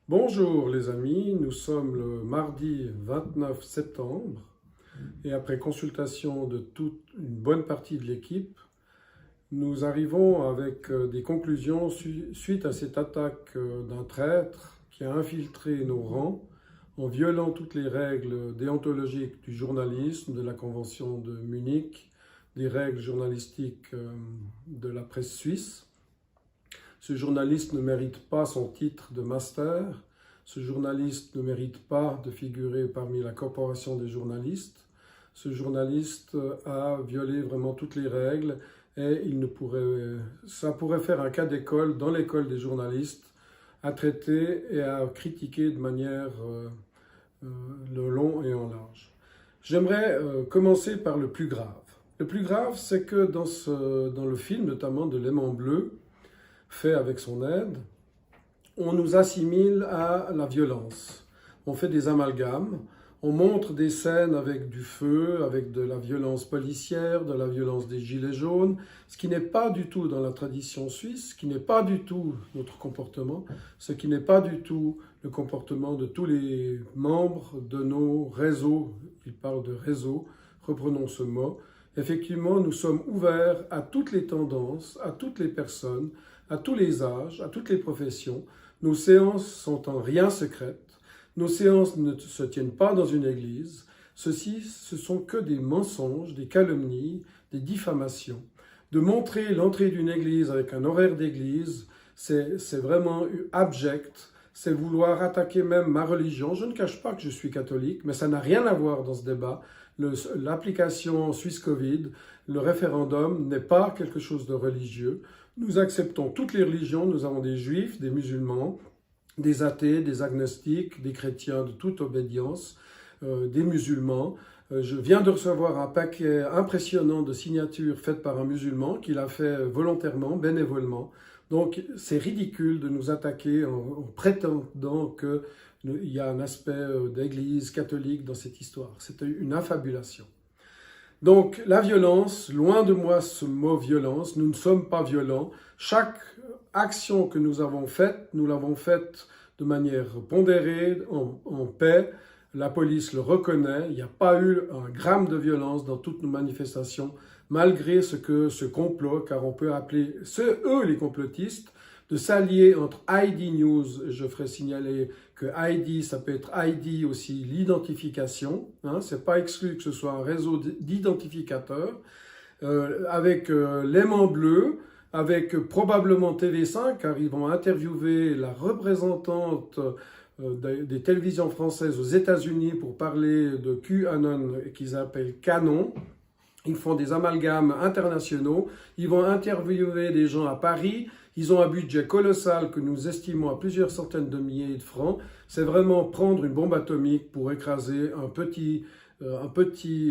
Bonjour les amis, nous sommes le mardi 29 septembre et après consultation de toute une bonne partie de l'équipe, nous arrivons avec des conclusions suite à cette attaque d'un traître qui a infiltré nos rangs en violant toutes les règles déontologiques du journalisme, de la Convention de Munich, des règles journalistiques de la presse suisse. Ce journaliste ne mérite pas son titre de master, ce journaliste ne mérite pas de figurer parmi la corporation des journalistes. Ce journaliste a violé vraiment toutes les règles et ça pourrait faire un cas d'école dans l'école des journalistes à traiter et à critiquer de manière le long et en large. J'aimerais commencer par le plus grave. Le plus grave, c'est que dans le film, notamment de L'Aimant bleu, fait avec son aide, on nous assimile à la violence. On fait des amalgames, on montre des scènes avec du feu, avec de la violence policière, de la violence des gilets jaunes, ce qui n'est pas du tout dans la tradition suisse, ce qui n'est pas du tout notre comportement, ce qui n'est pas du tout le comportement de tous les membres de nos réseaux. Il parle de réseau, reprenons ce mot. Effectivement, nous sommes ouverts à toutes les tendances, à toutes les personnes, à tous les âges, à toutes les professions. Nos séances sont en rien secrètes. Nos séances ne se tiennent pas dans une église. Ce sont que des mensonges, des calomnies, des diffamations. De montrer l'entrée d'une église avec un horaire d'église, c'est vraiment abject. C'est vouloir attaquer même ma religion. Je ne cache pas que je suis catholique, mais ça n'a rien à voir dans ce débat. L'application Suisse Covid, le référendum n'est pas quelque chose de religieux. Nous acceptons toutes les religions, nous avons des juifs, des musulmans, des athées, des agnostiques, des chrétiens de toute obédience, des musulmans. Je viens de recevoir un paquet impressionnant de signatures faites par un musulman qu'il a fait volontairement, bénévolement. Donc c'est ridicule de nous attaquer en prétendant qu'il y a un aspect d'église catholique dans cette histoire. C'est une affabulation. Donc la violence, loin de moi ce mot violence, nous ne sommes pas violents. Chaque action que nous avons faite, nous l'avons faite de manière pondérée, en paix. La police le reconnaît, il n'y a pas eu un gramme de violence dans toutes nos manifestations, malgré ce complot, car on peut appeler eux les complotistes, de s'allier entre ID News, je ferai signaler que ID, ça peut être ID aussi, l'identification, hein, c'est pas exclu que ce soit un réseau d'identificateurs, avec l'Aimant bleu, avec probablement TV5, car ils vont interviewer la représentante des télévisions françaises aux États-Unis pour parler de QAnon qu'ils appellent Canon. Ils font des amalgames internationaux, ils vont interviewer des gens à Paris, ils ont un budget colossal que nous estimons à plusieurs centaines de milliers de francs. C'est vraiment prendre une bombe atomique pour écraser un petit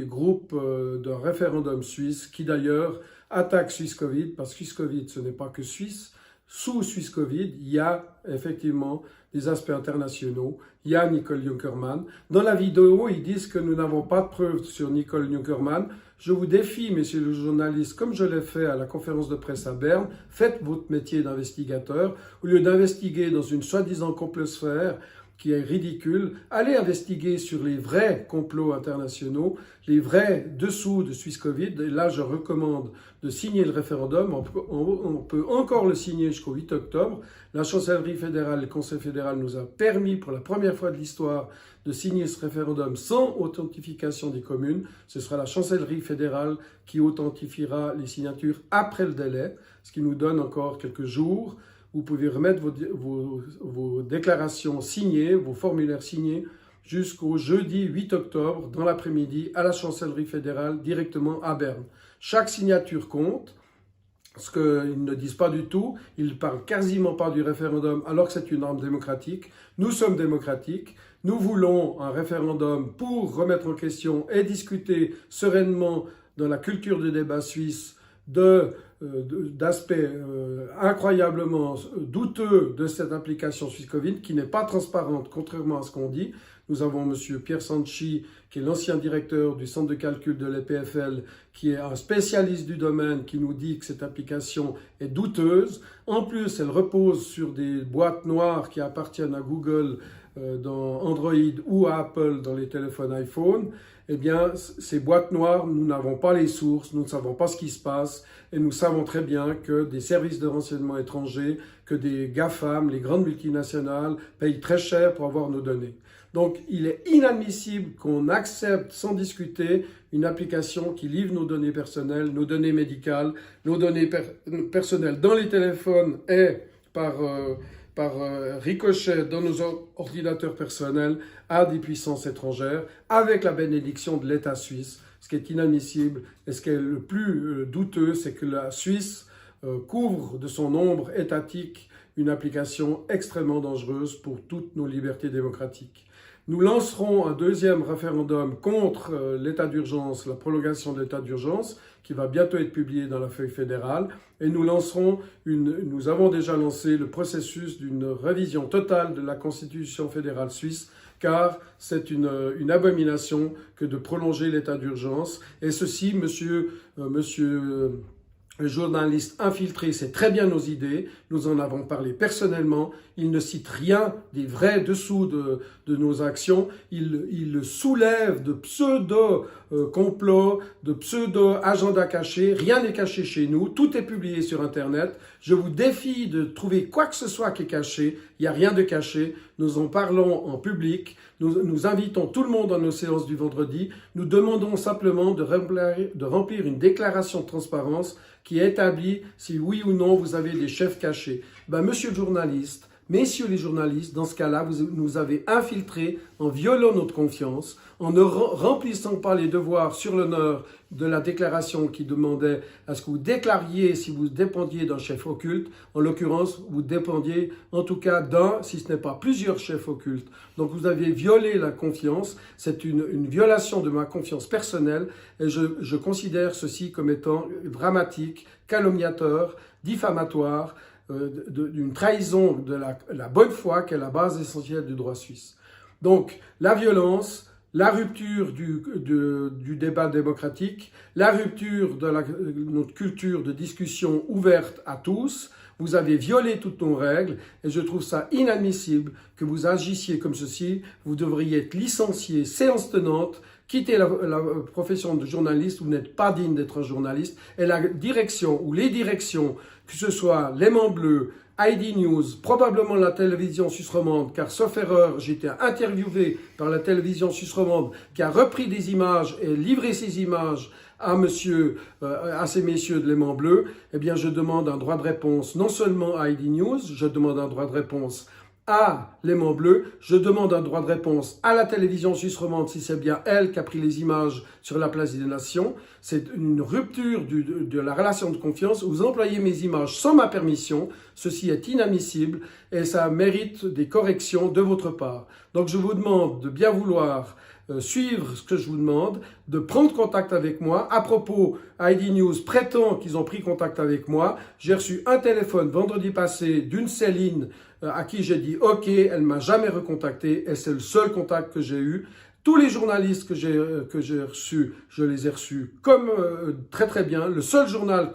groupe d'un référendum suisse qui d'ailleurs attaque Suisse Covid, parce que Suisse Covid ce n'est pas que Suisse. Sous Suisse Covid, il y a effectivement des aspects internationaux. Il y a Nicole Junkermann. Dans la vidéo, ils disent que nous n'avons pas de preuves sur Nicole Junkermann. Je vous défie, messieurs les journalistes, comme je l'ai fait à la conférence de presse à Berne, faites votre métier d'investigateur. Au lieu d'investiguer dans une soi-disant complosphère qui est ridicule, allez investiguer sur les vrais complots internationaux, les vrais dessous de Suisse Covid. Et là, je recommande de signer le référendum. On peut encore le signer jusqu'au 8 octobre. La chancellerie fédérale, le Conseil fédéral nous a permis pour la première fois de l'histoire de signer ce référendum sans authentification des communes. Ce sera la chancellerie fédérale qui authentifiera les signatures après le délai, ce qui nous donne encore quelques jours. Vous pouvez remettre vos déclarations signées, vos formulaires signés jusqu'au jeudi 8 octobre dans l'après-midi à la chancellerie fédérale directement à Berne. Chaque signature compte. Ce qu'ils ne disent pas du tout, ils ne parlent quasiment pas du référendum alors que c'est une norme démocratique. Nous sommes démocratiques, nous voulons un référendum pour remettre en question et discuter sereinement dans la culture du débat suisse de d'aspects incroyablement douteux de cette application SwissCovid qui n'est pas transparente, contrairement à ce qu'on dit. Nous avons M. Pierre Sanchi, qui est l'ancien directeur du centre de calcul de l'EPFL, qui est un spécialiste du domaine, qui nous dit que cette application est douteuse. En plus, elle repose sur des boîtes noires qui appartiennent à Google dans Android ou à Apple dans les téléphones iPhone. Eh bien, ces boîtes noires, nous n'avons pas les sources, nous ne savons pas ce qui se passe et nous savons très bien que des services de renseignement étrangers, que des GAFAM, les grandes multinationales, payent très cher pour avoir nos données. Donc, il est inadmissible qu'on accepte sans discuter une application qui livre nos données personnelles, nos données médicales, nos données personnelles dans les téléphones et par ricochet dans nos ordinateurs personnels à des puissances étrangères avec la bénédiction de l'État suisse. Ce qui est inadmissible et ce qui est le plus douteux, c'est que la Suisse couvre de son ombre étatique une application extrêmement dangereuse pour toutes nos libertés démocratiques. Nous lancerons un deuxième référendum contre l'état d'urgence, la prolongation de l'état d'urgence, qui va bientôt être publié dans la feuille fédérale. Et nous avons déjà lancé le processus d'une révision totale de la Constitution fédérale suisse, car c'est une abomination que de prolonger l'état d'urgence. Et ceci, monsieur le journaliste infiltré sait très bien nos idées, nous en avons parlé personnellement, il ne cite rien des vrais dessous de nos actions, il soulève de pseudo-complots, de pseudo-agendas cachés, rien n'est caché chez nous, tout est publié sur Internet, je vous défie de trouver quoi que ce soit qui est caché, il n'y a rien de caché, nous en parlons en public, nous invitons tout le monde à nos séances du vendredi, nous demandons simplement de remplir une déclaration de transparence qui établit si oui ou non vous avez des chefs cachés. Monsieur le journaliste, messieurs les journalistes, dans ce cas-là, vous nous avez infiltrés en violant notre confiance, en ne remplissant pas les devoirs sur l'honneur de la déclaration qui demandait à ce que vous déclariez si vous dépendiez d'un chef occulte. En l'occurrence, vous dépendiez en tout cas d'un, si ce n'est pas plusieurs chefs occultes. Donc vous avez violé la confiance, c'est une violation de ma confiance personnelle et je considère ceci comme étant dramatique, calomniateur, diffamatoire, d'une trahison de la bonne foi qui est la base essentielle du droit suisse. Donc la violence, la rupture du débat démocratique, la rupture de notre culture de discussion ouverte à tous. Vous avez violé toutes nos règles et je trouve ça inadmissible que vous agissiez comme ceci. Vous devriez être licencié, séance tenante, quitter la profession de journaliste, vous n'êtes pas digne d'être un journaliste. Et la direction ou les directions, que ce soit Léman Bleu, ID News, probablement la télévision suisse romande, car sauf erreur, j'ai été interviewé par la télévision suisse romande qui a repris des images et livré ces images à ces messieurs de Léman Bleu. Eh bien, je demande un droit de réponse non seulement à ID News, je demande un droit de réponse à Léman Bleu, je demande un droit de réponse à la télévision suisse romande si c'est bien elle qui a pris les images sur la place des Nations. C'est une rupture de la relation de confiance. Vous employez mes images sans ma permission. Ceci est inadmissible et ça mérite des corrections de votre part. Donc je vous demande de bien vouloir suivre ce que je vous demande, de prendre contact avec moi. À propos, ID News prétend qu'ils ont pris contact avec moi. J'ai reçu un téléphone vendredi passé d'une Céline à qui j'ai dit « Ok », elle ne m'a jamais recontacté et c'est le seul contact que j'ai eu. Tous les journalistes que j'ai reçus, je les ai reçus comme très très bien. Le seul journal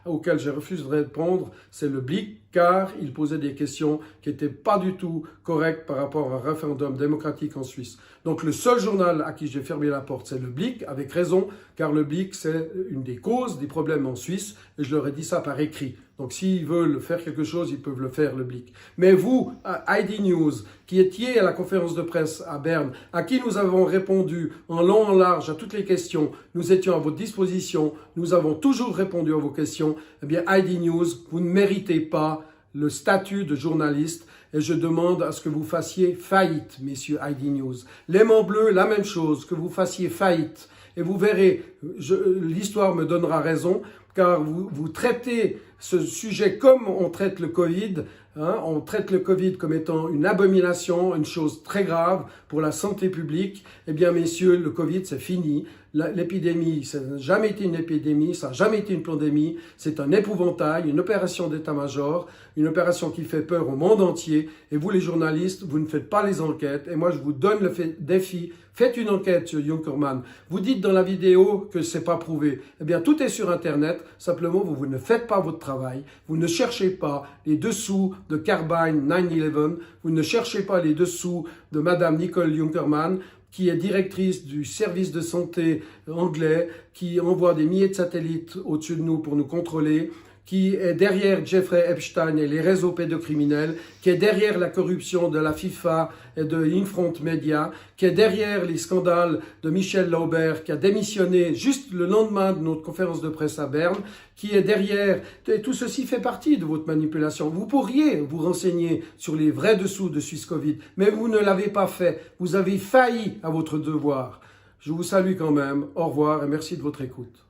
auquel j'ai refusé de répondre, c'est le Blick, car il posait des questions qui n'étaient pas du tout correctes par rapport à un référendum démocratique en Suisse. Donc le seul journal à qui j'ai fermé la porte, c'est le Blick, avec raison, car le Blick, c'est une des causes des problèmes en Suisse, et je leur ai dit ça par écrit. Donc s'ils veulent faire quelque chose, ils peuvent le faire, le Blick. Mais vous, ID News, qui étiez à la conférence de presse à Berne, à qui nous avons répondu en long, en large à toutes les questions, nous étions à votre disposition, nous avons toujours répondu à vos questions, eh bien ID News, vous ne méritez pas le statut de journaliste et je demande à ce que vous fassiez faillite, messieurs ID News. Léman Bleu, la même chose, que vous fassiez faillite. Et vous verrez, l'histoire me donnera raison, car vous traitez ce sujet comme on traite le Covid, Hein, on traite le Covid comme étant une abomination, une chose très grave pour la santé publique. Eh bien, messieurs, le Covid, c'est fini. L'épidémie, ça n'a jamais été une épidémie, ça n'a jamais été une pandémie. C'est un épouvantail, une opération d'état-major, une opération qui fait peur au monde entier. Et vous, les journalistes, vous ne faites pas les enquêtes. Et moi, je vous donne le défi. Faites une enquête sur Junkermann. Vous dites dans la vidéo que c'est pas prouvé. Eh bien, tout est sur Internet. Simplement, vous ne faites pas votre travail. Vous ne cherchez pas les dessous de Carbine 9/11. Vous ne cherchez pas les dessous de Madame Nicole Junkermann, qui est directrice du service de santé anglais, qui envoie des milliers de satellites au-dessus de nous pour nous contrôler, qui est derrière Jeffrey Epstein et les réseaux pédocriminels, qui est derrière la corruption de la FIFA et de Infront Media, qui est derrière les scandales de Michel Lauber, qui a démissionné juste le lendemain de notre conférence de presse à Berne, qui est derrière... Et tout ceci fait partie de votre manipulation. Vous pourriez vous renseigner sur les vrais dessous de SwissCovid, mais vous ne l'avez pas fait. Vous avez failli à votre devoir. Je vous salue quand même. Au revoir et merci de votre écoute.